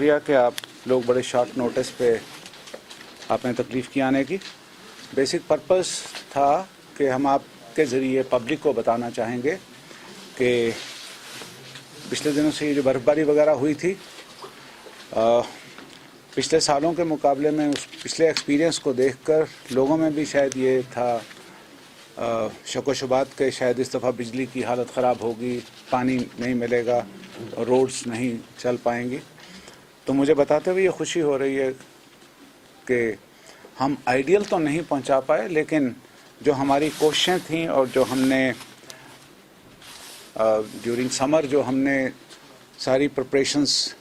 शुक्रिया कि आप लोग बड़े शॉर्ट नोटिस पे आपने तकलीफ़ की आने की। बेसिक पर्पस था कि हम आपके ज़रिए पब्लिक को बताना चाहेंगे कि पिछले दिनों से ये जो बर्फ़बारी वगैरह हुई थी, पिछले सालों के मुकाबले में उस पिछले एक्सपीरियंस को देखकर लोगों में भी शायद ये था शक-व-शुबात के शायद इस दफ़ा बिजली की हालत ख़राब होगी, पानी नहीं मिलेगा, रोड्स नहीं चल पाएंगी। तो मुझे बताते हुए ये खुशी हो रही है कि हम आइडियल तो नहीं पहुंचा पाए, लेकिन जो हमारी कोशिशें थीं और जो हमने ड्यूरिंग समर जो हमने सारी प्रिपरेशंस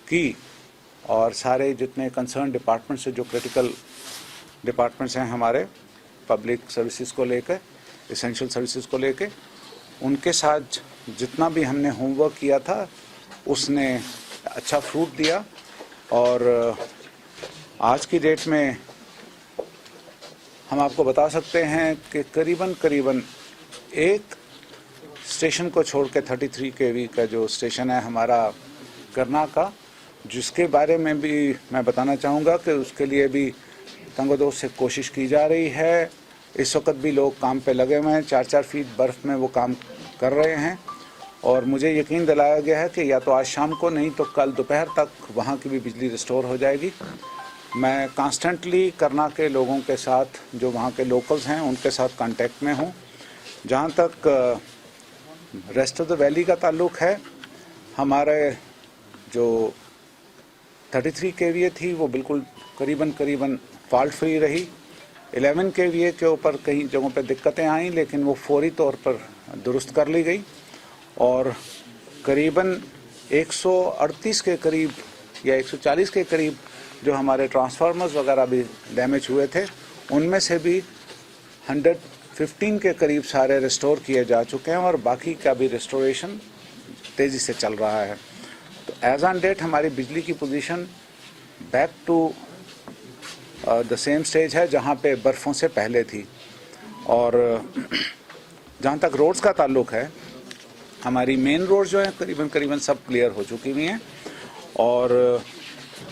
की और सारे जितने कंसर्न डिपार्टमेंट से जो क्रिटिकल डिपार्टमेंट्स हैं हमारे पब्लिक सर्विसेज को लेकर, एसेंशियल सर्विसेज को लेकर, उनके साथ जितना भी हमने होमवर्क किया था उसने अच्छा फ्रूट दिया। और आज की डेट में हम आपको बता सकते हैं कि करीबन एक स्टेशन को छोड़ के 33 kV का जो स्टेशन है हमारा करना का, जिसके बारे में भी मैं बताना चाहूँगा कि उसके लिए भी तंगोदोष से कोशिश की जा रही है। इस वक्त भी लोग काम पे लगे हुए हैं, 4-4 फीट बर्फ़ में वो काम कर रहे हैं और मुझे यकीन दिलाया गया है कि या तो आज शाम को नहीं तो कल दोपहर तक वहाँ की भी बिजली रिस्टोर हो जाएगी। मैं कॉन्स्टेंटली करना के लोगों के साथ, जो वहाँ के लोकल्स हैं, उनके साथ कांटेक्ट में हूँ। जहाँ तक रेस्ट ऑफ द वैली का ताल्लुक़ है, हमारे जो 33 kVA थी वो बिल्कुल करीबन फॉल्ट फ्री रही। 11 kVA के ऊपर कई जगहों पर दिक्कतें आईं, लेकिन वो फौरी तौर पर दुरुस्त कर ली गई और करीबन 138 के करीब या 140 के करीब जो हमारे ट्रांसफार्मर्स वगैरह भी डैमेज हुए थे, उनमें से भी 115 के करीब सारे रिस्टोर किए जा चुके हैं और बाकी का भी रिस्टोरेशन तेज़ी से चल रहा है। तो एज ऑन डेट हमारी बिजली की position back to the same stage है जहाँ पे बर्फ़ों से पहले थी। और जहाँ तक रोड्स का ताल्लुक़ है, हमारी मेन रोड जो है करीबन सब क्लियर हो चुकी हुई हैं और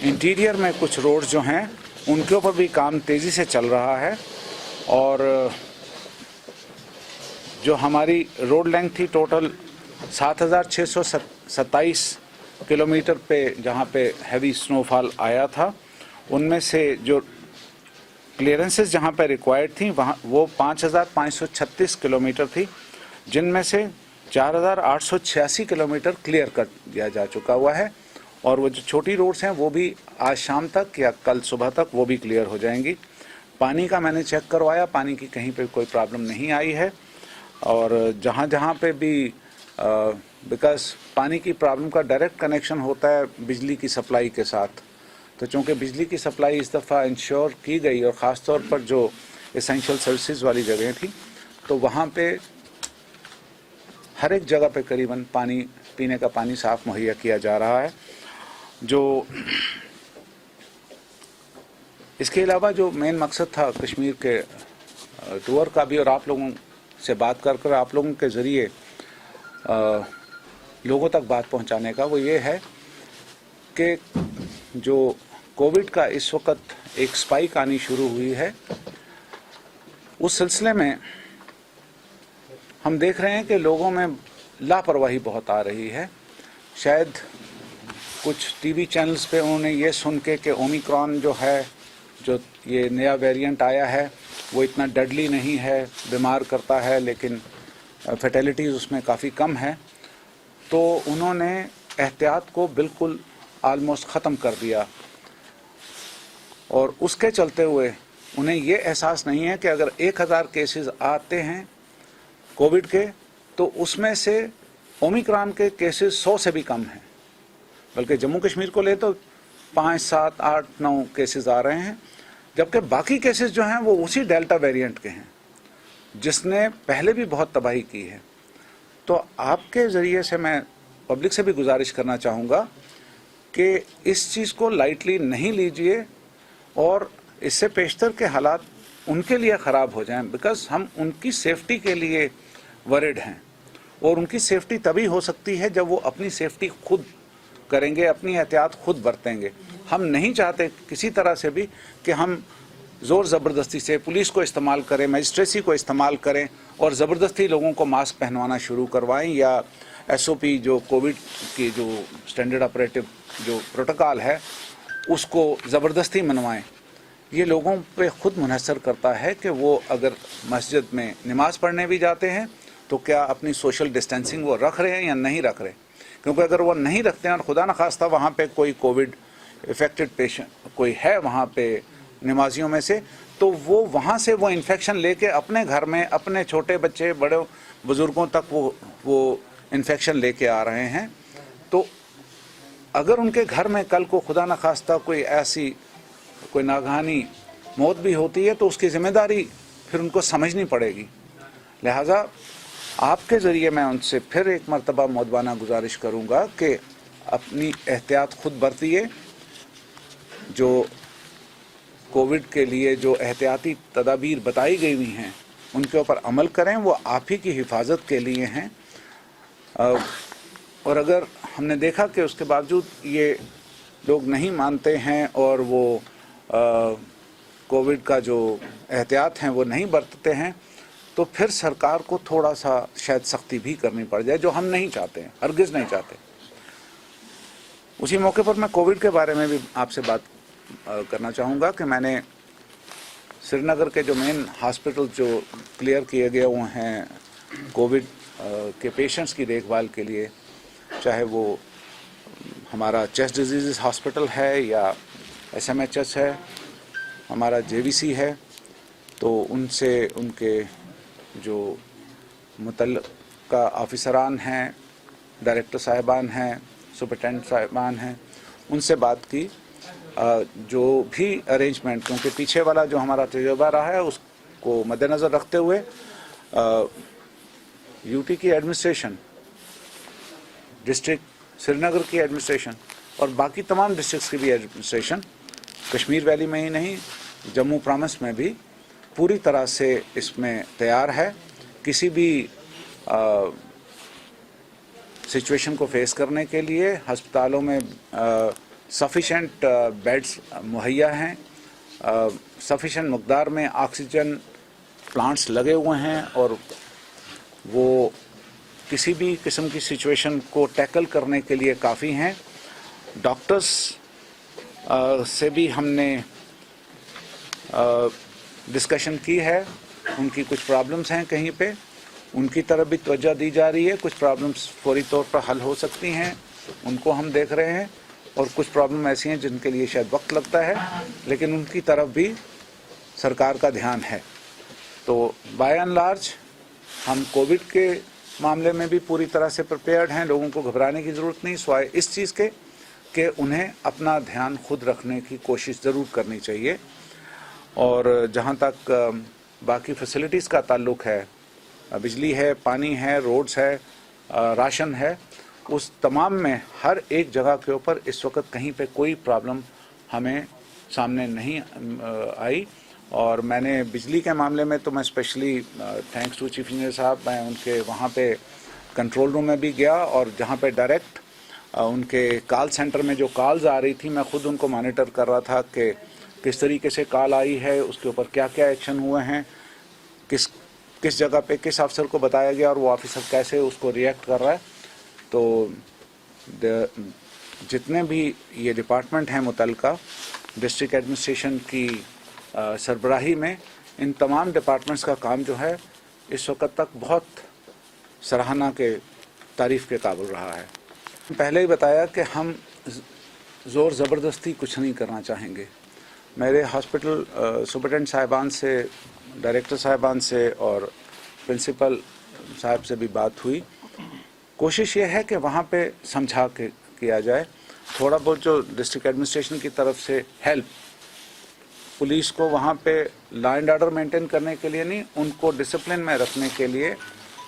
इंटीरियर में कुछ रोड्स जो हैं उनके ऊपर भी काम तेज़ी से चल रहा है। और जो हमारी रोड लेंथ थी टोटल 7,627 किलोमीटर पे, जहाँ पे हैवी स्नोफॉल आया था, उनमें से जो क्लियरेंसेस जहाँ पे रिक्वायर्ड थी वहाँ वो 5,536 किलोमीटर थी, जिनमें से 4,886 किलोमीटर क्लियर कर दिया जा चुका हुआ है। और वो जो छोटी रोड्स हैं वो भी आज शाम तक या कल सुबह तक वो भी क्लियर हो जाएंगी। पानी का मैंने चेक करवाया, पानी की कहीं पे कोई प्रॉब्लम नहीं आई है। और जहाँ पे भी बिकॉज पानी की प्रॉब्लम का डायरेक्ट कनेक्शन होता है बिजली की सप्लाई के साथ, तो चूँकि बिजली की सप्लाई इस दफ़ा इंश्योर की गई और ख़ास तौर पर जो एसेंशियल सर्विसेज वाली जगह थी, तो वहाँ पे हर एक जगह पे करीबन पानी, पीने का पानी साफ़ मुहैया किया जा रहा है। जो इसके अलावा जो मेन मकसद था कश्मीर के टूर का भी और आप लोगों से बात कर आप लोगों के ज़रिए लोगों तक बात पहुंचाने का, वो ये है कि जो कोविड का इस वक्त एक स्पाइक आनी शुरू हुई है, उस सिलसिले में हम देख रहे हैं कि लोगों में लापरवाही बहुत आ रही है। शायद कुछ टीवी चैनल्स पे उन्होंने ये सुन के कि ओमिक्रॉन जो है, जो ये नया वेरिएंट आया है, वो इतना डेडली नहीं है, बीमार करता है लेकिन फैटेलिटीज़ उसमें काफ़ी कम है, तो उन्होंने एहतियात को बिल्कुल आलमोस्ट ख़त्म कर दिया। और उसके चलते हुए उन्हें ये एहसास नहीं है कि अगर 1000 केसेस आते हैं कोविड के, तो उसमें से ओमिक्रॉन के केसेस 100 से भी कम हैं। बल्कि जम्मू कश्मीर को ले तो 5, 7, 8, 9 केसेस आ रहे हैं, जबकि बाकी केसेस जो हैं वो उसी डेल्टा वेरिएंट के हैं जिसने पहले भी बहुत तबाही की है। तो आपके ज़रिए से मैं पब्लिक से भी गुजारिश करना चाहूँगा कि इस चीज़ को लाइटली नहीं लीजिए और इससे पेशतर के हालात उनके लिए ख़राब हो जाएं, बिकॉज़ हम उनकी सेफ्टी के लिए वरिड हैं और उनकी सेफ्टी तभी हो सकती है जब वो अपनी सेफ्टी खुद करेंगे, अपनी एहतियात खुद बरतेंगे। हम नहीं चाहते किसी तरह से भी कि हम ज़ोर ज़बरदस्ती से पुलिस को इस्तेमाल करें, मजिस्ट्रेसी को इस्तेमाल करें और ज़बरदस्ती लोगों को मास्क पहनवाना शुरू करवाएं या SOP जो कोविड की जो स्टैंडर्ड ऑपरेटिव जो प्रोटोकॉल है उसको ज़बरदस्ती मनवाएं। ये लोगों पे खुद मुनहसर करता है कि वो अगर मस्जिद में नमाज़ पढ़ने भी जाते हैं तो क्या अपनी सोशल डिस्टेंसिंग वो रख रहे हैं या नहीं रख रहे। क्योंकि अगर वो नहीं रखते हैं और खुदा न खास्ता वहाँ पे कोई कोविड इफेक्टेड पेशेंट कोई है वहाँ पे नमाजियों में से, तो वो वहाँ से वो इन्फेक्शन लेके अपने घर में अपने छोटे बच्चे बड़े बुज़ुर्गों तक वो इन्फेक्शन लेके आ रहे हैं। तो अगर उनके घर में कल को खुदा न खास्ता कोई नागहानी मौत भी होती है तो उसकी ज़िम्मेदारी फिर उनको समझनी पड़ेगी। लिहाजा आपके ज़रिए मैं उनसे फिर एक मरतबा मौदबाना गुजारिश करूँगा कि अपनी एहतियात खुद बरतिए। जो कोविड के लिए जो एहतियाती तदाबीर बताई गई हुई हैं उनके ऊपर अमल करें, वो आप ही की हिफाजत के लिए हैं। और अगर हमने देखा कि उसके बावजूद ये लोग नहीं मानते हैं और वो कोविड का जो एहतियात हैं वो नहीं बरतते हैं, तो फिर सरकार को थोड़ा सा शायद सख्ती भी करनी पड़ जाए, जो हम नहीं चाहते हैं, हरगिज़ नहीं चाहते। उसी मौके पर मैं कोविड के बारे में भी आपसे बात करना चाहूँगा कि मैंने श्रीनगर के जो मेन हॉस्पिटल जो क्लियर किए गए हुए हैं कोविड के पेशेंट्स की देखभाल के लिए, चाहे वो हमारा चेस्ट डिजीज़ हॉस्पिटल है या SMHS है, हमारा JVC है, तो उनसे उनके जो मुतल्लिका ऑफिसरान हैं, डायरेक्टर साहिबान हैं, सुपरिटेंडेंट साहिबान हैं, उनसे बात की। जो भी अरेंजमेंट, क्योंकि पीछे वाला जो हमारा तजुर्बा रहा है उसको मद्देनज़र रखते हुए UT की एडमिनिस्ट्रेशन, डिस्ट्रिक्ट श्रीनगर की एडमिनिस्ट्रेशन और बाकी तमाम डिस्ट्रिक्ट्स की भी एडमिनिस्ट्रेशन, कश्मीर वैली में ही नहीं जम्मू प्रोविंस में भी पूरी तरह से इसमें तैयार है किसी भी सिचुएशन को फेस करने के लिए। अस्पतालों में सफिशेंट बेड्स मुहैया हैं, सफिशेंट मकदार में ऑक्सीजन प्लांट्स लगे हुए हैं और वो किसी भी किस्म की सिचुएशन को टैकल करने के लिए काफ़ी हैं। डॉक्टर्स से भी हमने डिस्कशन की है, उनकी कुछ प्रॉब्लम्स हैं कहीं पे, उनकी तरफ भी तवज्जो दी जा रही है। कुछ प्रॉब्लम्स फौरी तौर पर हल हो सकती हैं, उनको हम देख रहे हैं, और कुछ प्रॉब्लम ऐसी हैं जिनके लिए शायद वक्त लगता है, लेकिन उनकी तरफ भी सरकार का ध्यान है। तो बाय एंड लार्ज हम कोविड के मामले में भी पूरी तरह से प्रिपेयर्ड हैं। लोगों को घबराने की ज़रूरत नहीं, सिवाय इस चीज़ के कि उन्हें अपना ध्यान खुद रखने की कोशिश ज़रूर करनी चाहिए। और जहाँ तक बाकी फैसिलिटीज़ का ताल्लुक़ है, बिजली है, पानी है, रोड्स है, राशन है, उस तमाम में हर एक जगह के ऊपर इस वक्त कहीं पे कोई प्रॉब्लम हमें सामने नहीं आई। और मैंने बिजली के मामले में तो मैं specially thanks to chief engineer साहब, मैं उनके वहाँ पे कंट्रोल रूम में भी गया और जहाँ पे डायरेक्ट उनके कॉल सेंटर में जो कॉल्स आ रही थी मैं ख़ुद उनको मॉनिटर कर रहा था कि किस तरीके से कॉल आई है, उसके ऊपर क्या क्या एक्शन हुए हैं, किस जगह पे किस अफसर को बताया गया और वो ऑफिसर कैसे उसको रिएक्ट कर रहा है। तो जितने भी ये डिपार्टमेंट हैं मुतल्लिका डिस्ट्रिक्ट एडमिनिस्ट्रेशन की सरबराही में, इन तमाम डिपार्टमेंट्स का काम जो है इस वक्त तक बहुत सराहना के तारीफ़ के काबिल रहा है। पहले ही बताया कि हम ज़ोर ज़बरदस्ती कुछ नहीं करना चाहेंगे। मेरे हॉस्पिटल सुपरिटेंडेंट साहिबान से, डायरेक्टर साहिबान से और प्रिंसिपल साहब से भी बात हुई। कोशिश ये है कि वहाँ पे समझा के किया जाए। थोड़ा बहुत जो डिस्ट्रिक्ट एडमिनिस्ट्रेशन की तरफ से हेल्प, पुलिस को वहाँ पे लॉ एंड ऑर्डर मेंटेन करने के लिए नहीं, उनको डिसिप्लिन में रखने के लिए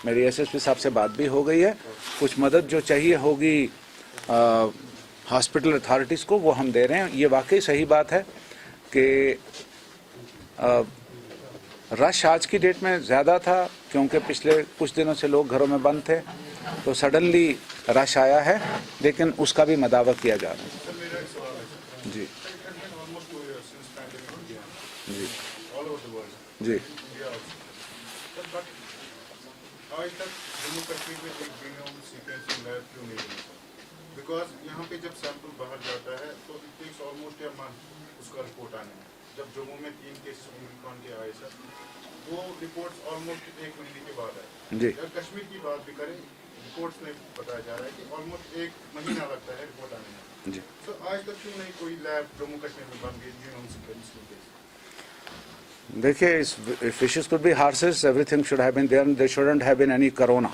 मेरी SSP साहब से बात भी हो गई है। कुछ मदद जो चाहिए होगी हॉस्पिटल अथॉरिटीज़ को वो हम दे रहे हैं। ये वाकई सही बात है कि रश आज की डेट में ज़्यादा था क्योंकि पिछले कुछ दिनों से लोग घरों में बंद थे, तो सडनली रश आया है, लेकिन उसका भी मदावा किया जा रहा है। जी जी जी आज तक जम्मू कश्मीर में एक जीनोम सीक्वेंसिंग लैब क्यों नहीं बनी? बिकॉज यहाँ पे जब सैंपल बाहर जाता है तो it takes almost a month उसका रिपोर्ट आने में। जब जम्मू में 3 केस ओमिक्रॉन के आए सर, वो रिपोर्ट्स ऑलमोस्ट 1 महीने के बाद आए। जी अगर कश्मीर की बात भी करें, रिपोर्ट्स में बताया जा रहा है कि ऑलमोस्ट 1 महीना लगता है रिपोर्ट आने में। जी तो आज तक क्यों नहीं कोई लैब जम्मू कश्मीर में बन गई जीनोम सीक्वेंसिंग के? देखिए, if issues could be horses, everything should have been there, there shouldn't have been any corona.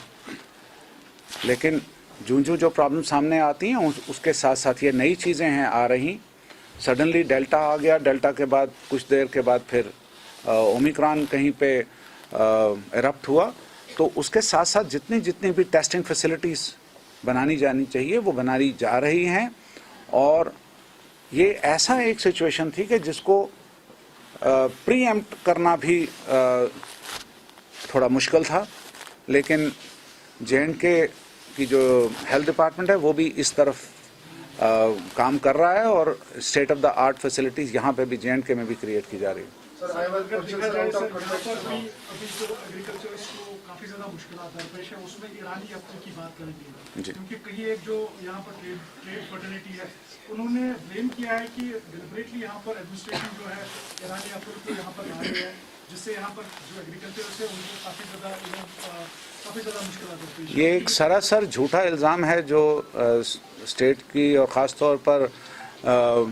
लेकिन जो प्रॉब्लम सामने आती हैं उसके साथ साथ ये नई चीज़ें हैं आ रही। सडनली डेल्टा आ गया, डेल्टा के बाद कुछ देर के बाद फिर ओमिक्रॉन कहीं पे इरप्ट हुआ, तो उसके साथ साथ जितनी भी टेस्टिंग फैसिलिटीज़ बनानी जानी चाहिए वो बनानी जा रही हैं। और ये ऐसा एक सिचुएशन थी कि जिसको प्रीएम्प्ट करना भी थोड़ा मुश्किल था, लेकिन J&K की जो हेल्थ डिपार्टमेंट है वो भी इस तरफ काम कर रहा है और state of the art facilities यहाँ पे भी J&K में भी क्रिएट की जा रही है। काफी ज्यादा मुश्किलात दरपेश है, उसमें ईरानी एप्पल की बात करेंगे क्योंकि कहीं एक जो यहाँ पर ट्रेड फर्टिलिटी है, उन्होंने ब्लेम किया है कि डिलिबरेटली यहाँ पर एडमिनिस्ट्रेशन जो है ईरानी एप्पल को यहाँ पर ला रही है, जिससे यहाँ पर जो एग्रीकल्चर है उनको काफी ज्यादा मुश्किलात दरपेश है। ये एक सरासर झूठा इल्ज़ाम है जो स्टेट की और ख़ास तौर पर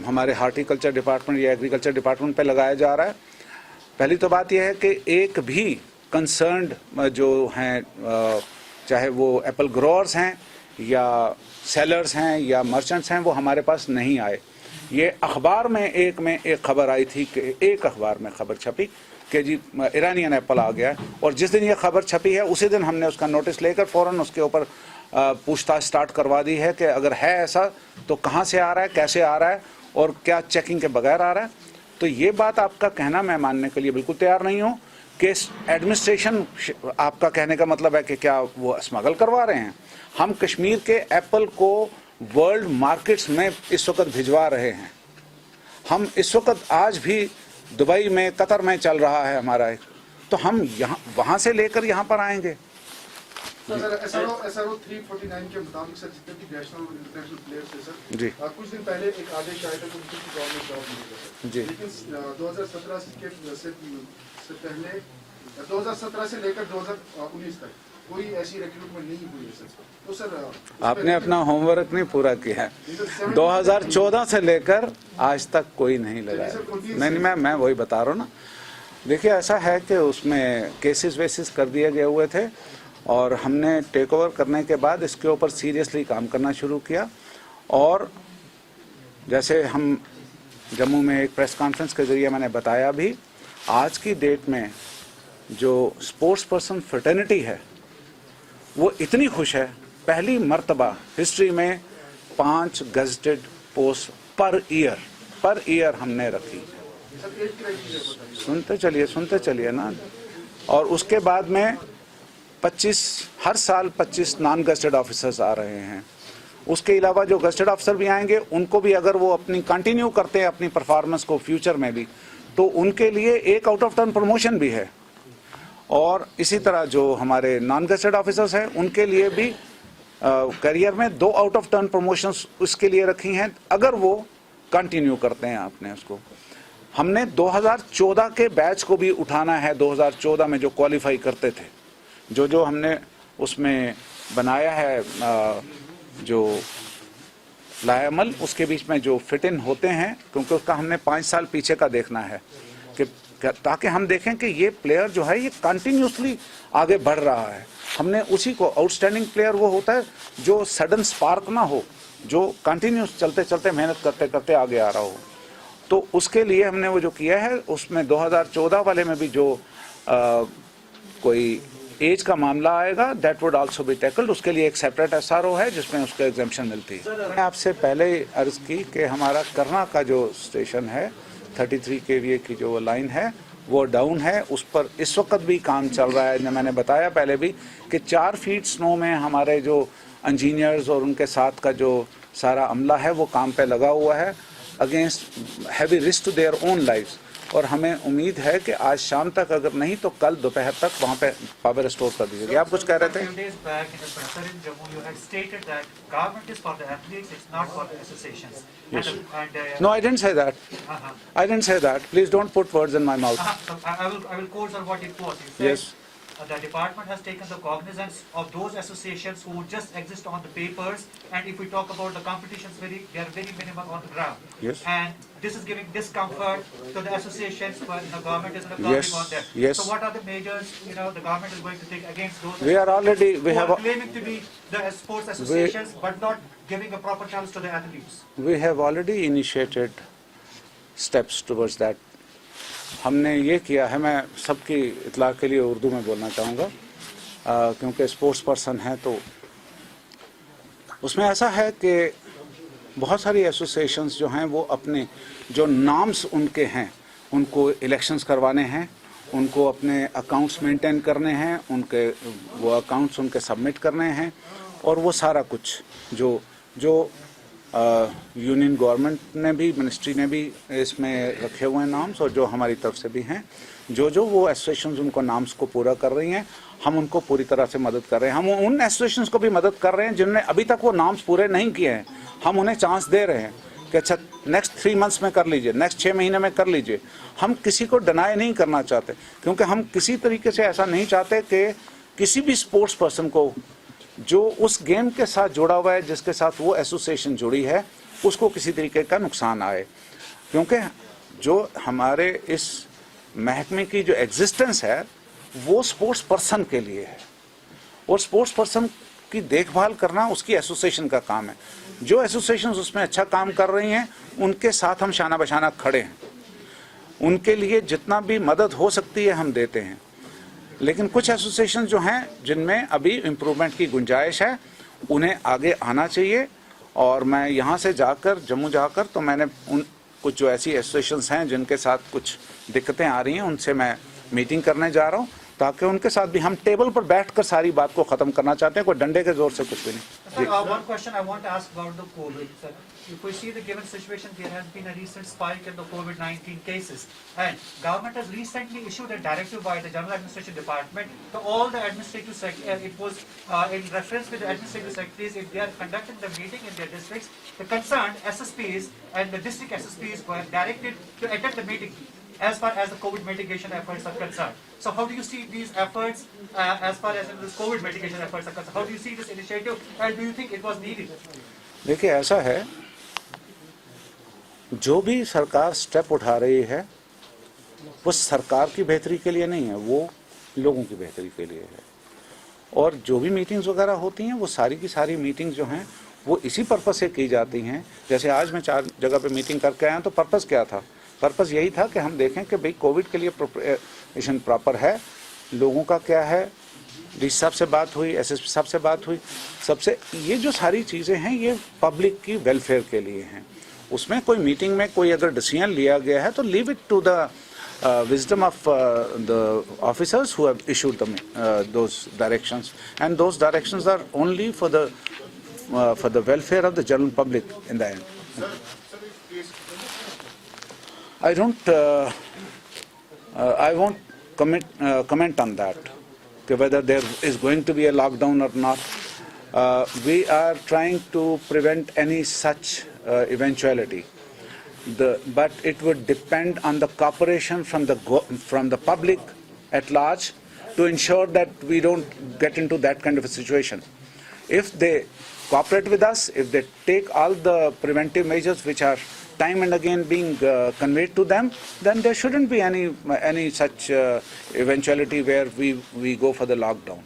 हमारे हार्टिकल्चर डिपार्टमेंट या एग्रीकल्चर डिपार्टमेंट पे लगाया जा रहा है। पहली तो बात यह है कि एक भी कंसर्न्ड जो हैं, चाहे वो एप्पल ग्रोअर्स हैं या सेलर्स हैं या मर्चेंट्स हैं, वो हमारे पास नहीं आए। ये अखबार में एक खबर आई थी कि एक अखबार में खबर छपी कि जी ईरानियन एप्पल आ गया, और जिस दिन ये खबर छपी है उसी दिन हमने उसका नोटिस लेकर फ़ौरन उसके ऊपर पूछताछ स्टार्ट करवा दी है कि अगर है ऐसा तो कहाँ से आ रहा है, कैसे आ रहा है और क्या चेकिंग के बगैर आ रहा है। तो ये बात आपका कहना मैं मानने के लिए बिल्कुल तैयार नहीं हूँ कि एडमिनिस्ट्रेशन, आपका कहने का मतलब है कि क्या वो स्मगल करवा रहे हैं। हम कश्मीर के एप्पल को वर्ल्ड मार्केट्स में इस वक्त भिजवा रहे हैं। हम इस वक्त आज भी दुबई में, कतर में चल रहा है हमारा एक, तो हम यहाँ वहाँ से लेकर यहाँ पर आएंगे। SRO 349 के मुताबिक सर जितने भी नेशनल और इंटरनेशनल प्लेयर्स हैं सर जी, कुछ दिन पहले एक आदेश आया था कि उनको गवर्नमेंट जॉब मिलेगा जी, लेकिन 2017 से पहले 2017 से लेकर 2019 तक कोई ऐसी रिक्रूटमेंट नहीं हुई है सर। तो सर आपने अपना होमवर्क नहीं पूरा किया है। 2014 से लेकर आज तक कोई नहीं लगा। नहीं, मैं वही बता रहा हूँ ना। देखिए, ऐसा है कि उसमें केसेस वेसेस कर दिए गए हुए थे और हमने टेक ओवर करने के बाद इसके ऊपर सीरियसली काम करना शुरू किया। और जैसे हम जम्मू में एक प्रेस कॉन्फ्रेंस के ज़रिए मैंने बताया भी, आज की डेट में जो स्पोर्ट्स पर्सन फ्रेटर्निटी है वो इतनी खुश है, पहली मर्तबा हिस्ट्री में 5 गजेटेड पोस्ट पर ईयर हमने रखी। सुनते चलिए ना। और उसके बाद में 25 हर साल 25 नॉन गजेटेड ऑफिसर्स आ रहे हैं। उसके अलावा जो गजेटेड ऑफिसर भी आएंगे उनको भी अगर वो अपनी कंटिन्यू करते हैं अपनी परफॉर्मेंस को फ्यूचर में भी, तो उनके लिए एक आउट ऑफ टर्न प्रमोशन भी है। और इसी तरह जो हमारे नॉन गजेटेड ऑफिसर्स हैं उनके लिए भी करियर में 2 आउट ऑफ टर्न प्रमोशंस उसके लिए रखी हैं, अगर वो कंटिन्यू करते हैं आपने उसको। हमने 2014 के बैच को भी उठाना है। 2014 में जो क्वालिफाई करते थे, जो हमने उसमें बनाया है, जो लायामल, उसके बीच में जो फिट इन होते हैं, क्योंकि उसका हमने 5 साल पीछे का देखना है कि ताकि हम देखें कि ये प्लेयर जो है ये कंटिन्यूसली आगे बढ़ रहा है। हमने उसी को, आउटस्टैंडिंग प्लेयर वो होता है जो सडन स्पार्क ना हो, जो कंटिन्यूस चलते चलते मेहनत करते करते आगे आ रहा हो। तो उसके लिए हमने वो जो किया है, उसमें 2014 वाले में भी जो कोई एज का मामला आएगा, that would also be tackled. उसके लिए एक सेपरेट SRO है जिसमें उसको एग्जेम्पशन मिलती है। मैंने आपसे पहले ही अर्ज़ की कि हमारा करना का जो स्टेशन है 33 kVA की जो लाइन है वो डाउन है, उस पर इस वक्त भी काम चल रहा है। मैंने बताया पहले भी कि 4 फीट स्नो में हमारे जो इंजीनियर्स और उनके साथ का जो सारा अमला है वो काम पे लगा हुआ है against heavy risk to their own lives. और हमें उम्मीद है कि आज शाम तक, अगर नहीं तो कल दोपहर तक वहाँ पे पावर रिस्टोर कर दीजिएगा। आप कुछ कह रहे थे? Yes. No, I didn't say that. I didn't say that. Please don't put words in my mouth. So I will quote on what it was. He said, Yes. The department has taken the cognizance of those associations who just exist on the papers, and if we talk about the competitions, they are very minimal on the ground. Yes. And this is giving discomfort to the associations, but the government is not Yes. on them. Yes. So what are the measures the government is going to take against those We are already, we who have, are claiming to be the sports associations, but not giving a proper chance to the athletes? we have already initiated steps towards that. हमने ये किया है, मैं सबकी इतला के लिए उर्दू में बोलना चाहूँगा क्योंकि स्पोर्ट्स पर्सन है, तो उसमें ऐसा है कि बहुत सारी एसोसिएशंस जो हैं वो अपने जो नाम्स उनके हैं उनको इलेक्शंस करवाने हैं, उनको अपने अकाउंट्स मेंटेन करने हैं, उनके वो अकाउंट्स उनके सबमिट करने हैं, और वो सारा कुछ जो यूनियन गवर्नमेंट ने भी, मिनिस्ट्री ने भी इसमें रखे हुए हैं नाम्स, और जो हमारी तरफ से भी हैं, जो वो एसोसिएशंस उनको नाम्स को पूरा कर रही हैं, हम उनको पूरी तरह से मदद कर रहे हैं। हम उन एसोसिएशंस को भी मदद कर रहे हैं जिन्होंने अभी तक वो नाम्स पूरे नहीं किए हैं। हम उन्हें चांस दे रहे हैं कि अच्छा नेक्स्ट 3 मंथ्स में कर लीजिए, नेक्स्ट 6 महीने में कर लीजिए। हम किसी को डिनाई नहीं करना चाहते, क्योंकि हम किसी तरीके से ऐसा नहीं चाहते कि किसी भी स्पोर्ट्स पर्सन को जो उस गेम के साथ जुड़ा हुआ है, जिसके साथ वो एसोसिएशन जुड़ी है, उसको किसी तरीके का नुकसान आए। क्योंकि जो हमारे इस महकमे की जो एग्जिस्टेंस है वो स्पोर्ट्स पर्सन के लिए है, और स्पोर्ट्स पर्सन की देखभाल करना उसकी एसोसिएशन का काम है। जो एसोसिएशंस उसमें अच्छा काम कर रही हैं उनके साथ हम शाना बशाना खड़े हैं, उनके लिए जितना भी मदद हो सकती है हम देते हैं। लेकिन कुछ एसोसिएशन जो हैं जिनमें अभी इम्प्रूवमेंट की गुंजाइश है, उन्हें आगे आना चाहिए। और मैं यहाँ से जाकर, जम्मू जाकर, तो मैंने उन कुछ जो ऐसी एसोसिएशंस हैं जिनके साथ कुछ दिक्कतें आ रही हैं, उनसे मैं मीटिंग करने जा रहा हूँ, ताकि उनके साथ भी हम टेबल पर बैठकर सारी बात को ख़त्म करना चाहते हैं, कोई डंडे के जोर से कुछ भी नहीं। Sir, one question I want to ask about the COVID. Sir, if we see the given situation, there has been a recent spike in the COVID-19 cases, and government has recently issued a directive by the General Administration Department to all the administrative secretaries. It was in reference with the administrative secretaries, if they are conducting the meeting in their districts, the concerned SSPs and the district SSPs were directed to attend the meeting as far as the COVID mitigation efforts are concerned. So how do you see these efforts as far as this COVID mitigation efforts are concerned? How do you see this initiative, and do you think it was needed? देखिए, ऐसा है, जो भी सरकार step उठा रही है वो सरकार की बेहतरी के लिए नहीं है, वो लोगों की बेहतरी के लिए है। और जो भी मीटिंग्स वगैरह होती हैं वो सारी की सारी मीटिंग्स जो हैं वो इसी पर्पस से की जाती हैं। जैसे आज मैं 4 जगह पे मीटिंग करके आया, तो पर्पस क्या था? पर्पस यही था कि हम देखें कि भाई कोविड के लिए प्रिपरेशन प्रॉपर है, लोगों का क्या है। डी साहब से बात हुई, एसएसपी साहब से बात हुई, सबसे ये जो सारी चीज़ें हैं ये पब्लिक की वेलफेयर के लिए हैं। उसमें कोई मीटिंग में कोई अगर डिसीजन लिया गया है तो leave it to the wisdom of the officers who have issued those directions, and those directions are only for the welfare of the general public in the end. I won't comment on that, whether there is going to be a lockdown or not. We are trying to prevent any such eventuality. But it would depend on the cooperation from the public at large to ensure that we don't get into that kind of a situation. If they cooperate with us, if they take all the preventive measures which are time and again being conveyed to them, then there shouldn't be any such eventuality where we go for the lockdown.